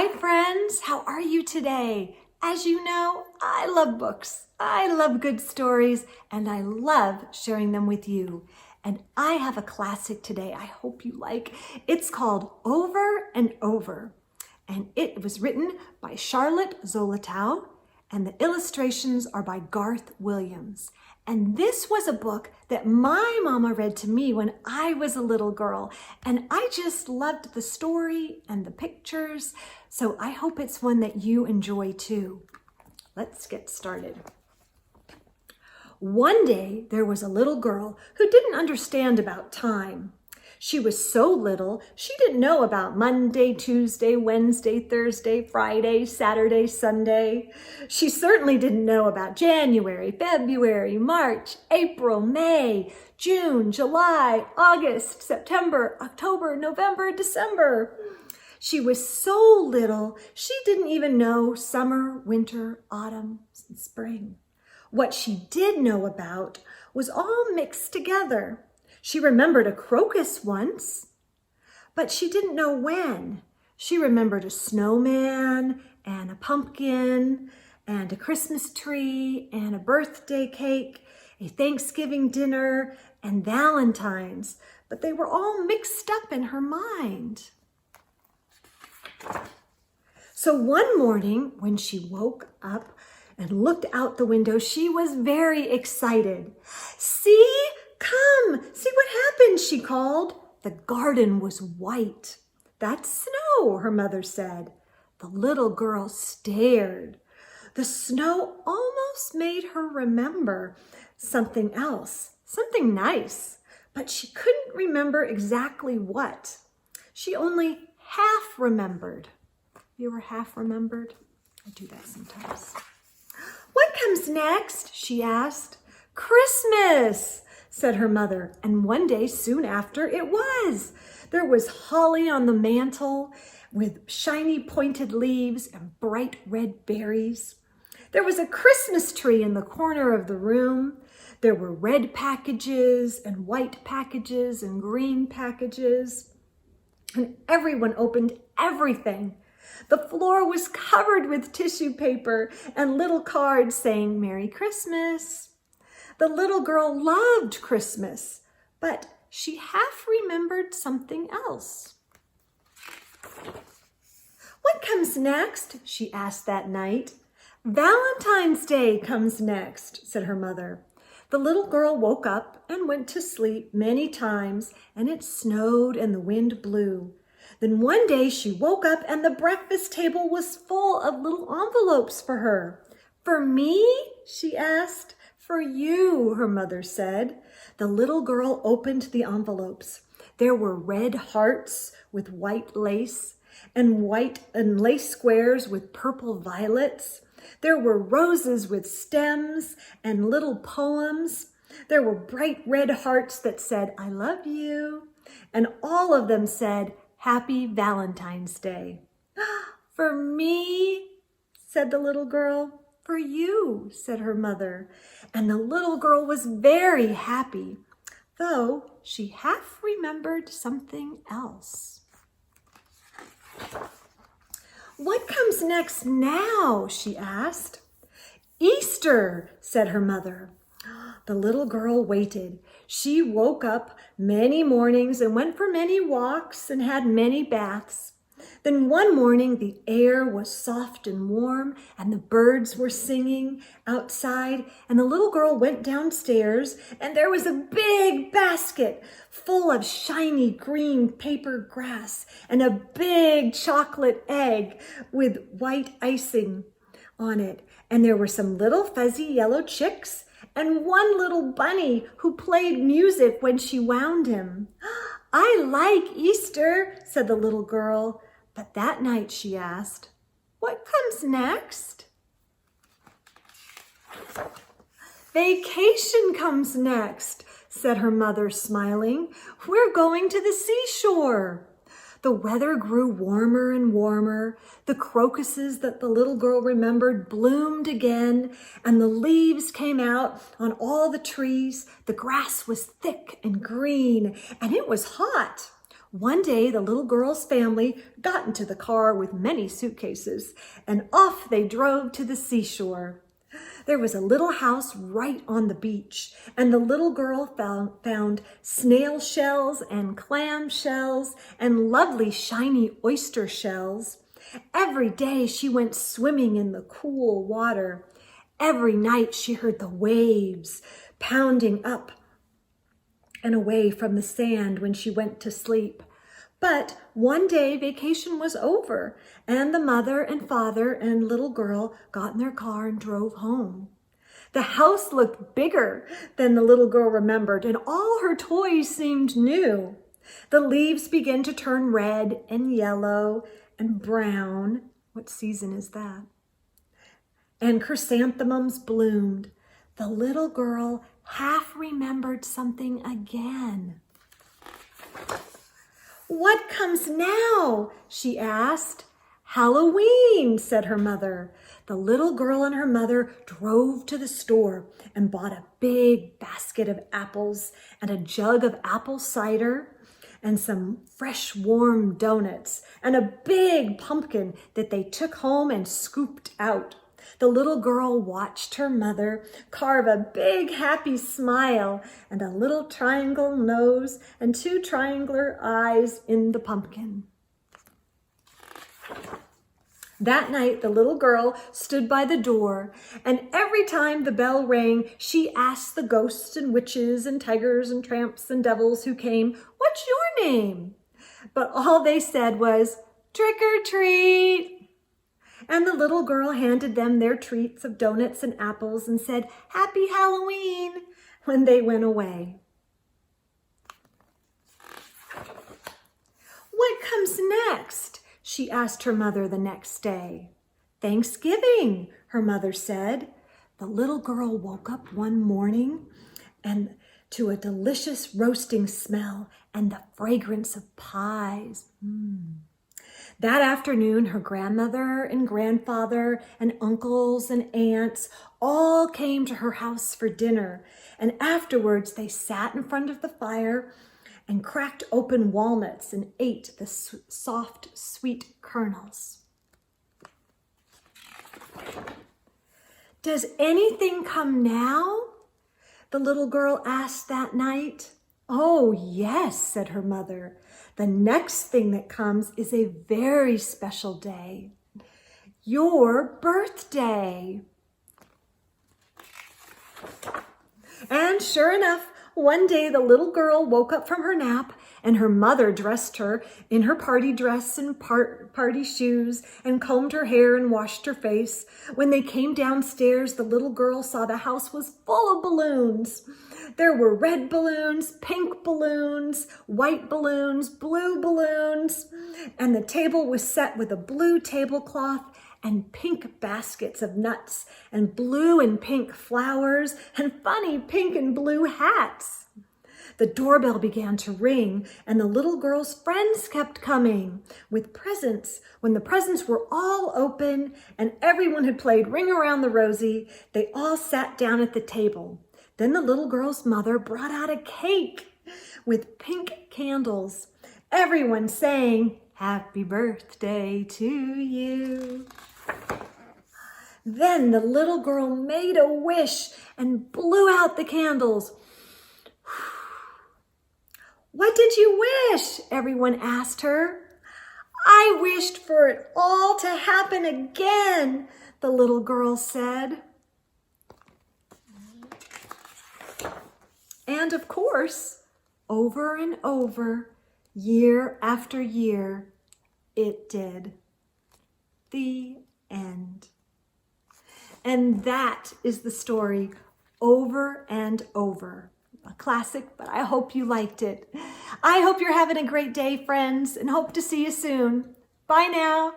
Hi friends, how are you today? As you know, I love books, I love good stories, and I love sharing them with you. And I have a classic today I hope you like. It's called Over and Over. And it was written by Charlotte Zolotow, and the illustrations are by Garth Williams. And this was a book that my mama read to me when I was a little girl. And I just loved the story and the pictures. So I hope it's one that you enjoy too. Let's get started. One day there was a little girl who didn't understand about time. She was so little, she didn't know about Monday, Tuesday, Wednesday, Thursday, Friday, Saturday, Sunday. She certainly didn't know about January, February, March, April, May, June, July, August, September, October, November, December. She was so little, she didn't even know summer, winter, autumn, and spring. What she did know about was all mixed together. She remembered a crocus once, but she didn't know when. She remembered a snowman and a pumpkin and a Christmas tree and a birthday cake, a Thanksgiving dinner and Valentine's, but they were all mixed up in her mind. So one morning when she woke up and looked out the window, she was very excited. "See? Come, see what happened," she called. The garden was white. "That's snow," her mother said. The little girl stared. The snow almost made her remember something else, something nice, but she couldn't remember exactly what. She only half remembered. You ever half remembered? I do that sometimes. "What comes next?" she asked. "Christmas," said her mother, and one day soon after it was. There was holly on the mantle with shiny pointed leaves and bright red berries. There was a Christmas tree in the corner of the room. There were red packages and white packages and green packages, and everyone opened everything. The floor was covered with tissue paper and little cards saying Merry Christmas. The little girl loved Christmas, but she half remembered something else. "What comes next?" she asked that night. "Valentine's Day comes next," said her mother. The little girl woke up and went to sleep many times, and it snowed and the wind blew. Then one day she woke up and the breakfast table was full of little envelopes for her. "For me?" she asked. "For you," her mother said. The little girl opened the envelopes. There were red hearts with white lace and lace squares with purple violets. There were roses with stems and little poems. There were bright red hearts that said, "I love you." And all of them said, "Happy Valentine's Day." "For me?" said the little girl. "For you," said her mother. And the little girl was very happy, though she half remembered something else. "What comes next now?" she asked. "Easter," said her mother. The little girl waited. She woke up many mornings and went for many walks and had many baths. Then one morning the air was soft and warm and the birds were singing outside, and the little girl went downstairs and there was a big basket full of shiny green paper grass and a big chocolate egg with white icing on it. And there were some little fuzzy yellow chicks and one little bunny who played music when she wound him. "I like Easter," said the little girl. But that night she asked, "What comes next?" "Vacation comes next," said her mother, smiling. "We're going to the seashore." The weather grew warmer and warmer. The crocuses that the little girl remembered bloomed again, and the leaves came out on all the trees. The grass was thick and green, and it was hot. One day, the little girl's family got into the car with many suitcases, and off they drove to the seashore. There was a little house right on the beach, and the little girl found snail shells and clam shells and lovely shiny oyster shells. Every day she went swimming in the cool water. Every night she heard the waves pounding up and away from the sand when she went to sleep. But one day vacation was over, and the mother and father and little girl got in their car and drove home. The house looked bigger than the little girl remembered, and all her toys seemed new. The leaves began to turn red and yellow and brown. What season is that? And chrysanthemums bloomed. The little girl half remembered something again. "What comes now?" she asked. "Halloween," said her mother. The little girl and her mother drove to the store and bought a big basket of apples and a jug of apple cider and some fresh warm donuts and a big pumpkin that they took home and scooped out. The little girl watched her mother carve a big happy smile and a little triangle nose and 2 triangular eyes in the pumpkin. That night, the little girl stood by the door, and every time the bell rang, she asked the ghosts and witches and tigers and tramps and devils who came, "What's your name?" But all they said was, "Trick or treat." And the little girl handed them their treats of donuts and apples and said, "Happy Halloween," when they went away. "What comes next?" she asked her mother the next day. "Thanksgiving," her mother said. The little girl woke up one morning and to a delicious roasting smell and the fragrance of pies. That afternoon, her grandmother and grandfather and uncles and aunts all came to her house for dinner. And afterwards, they sat in front of the fire and cracked open walnuts and ate the soft, sweet kernels. "Does anything come now?" the little girl asked that night. "Oh, yes," said her mother. "The next thing that comes is a very special day. Your birthday." And sure enough, one day the little girl woke up from her nap and her mother dressed her in her party dress and party shoes and combed her hair and washed her face. When they came downstairs, the little girl saw the house was full of balloons. There were red balloons, pink balloons, white balloons, blue balloons, and the table was set with a blue tablecloth and pink baskets of nuts and blue and pink flowers and funny pink and blue hats. The doorbell began to ring and the little girl's friends kept coming with presents. When the presents were all open and everyone had played Ring Around the Rosie, they all sat down at the table. Then the little girl's mother brought out a cake with pink candles. Everyone sang, "Happy birthday to you." Then the little girl made a wish and blew out the candles. "What did you wish?" everyone asked her. "I wished for it all to happen again," the little girl said. And of course, over and over, year after year, it did. The end. And that is the story, Over and Over. A classic, but I hope you liked it. I hope you're having a great day, friends, and hope to see you soon. Bye now.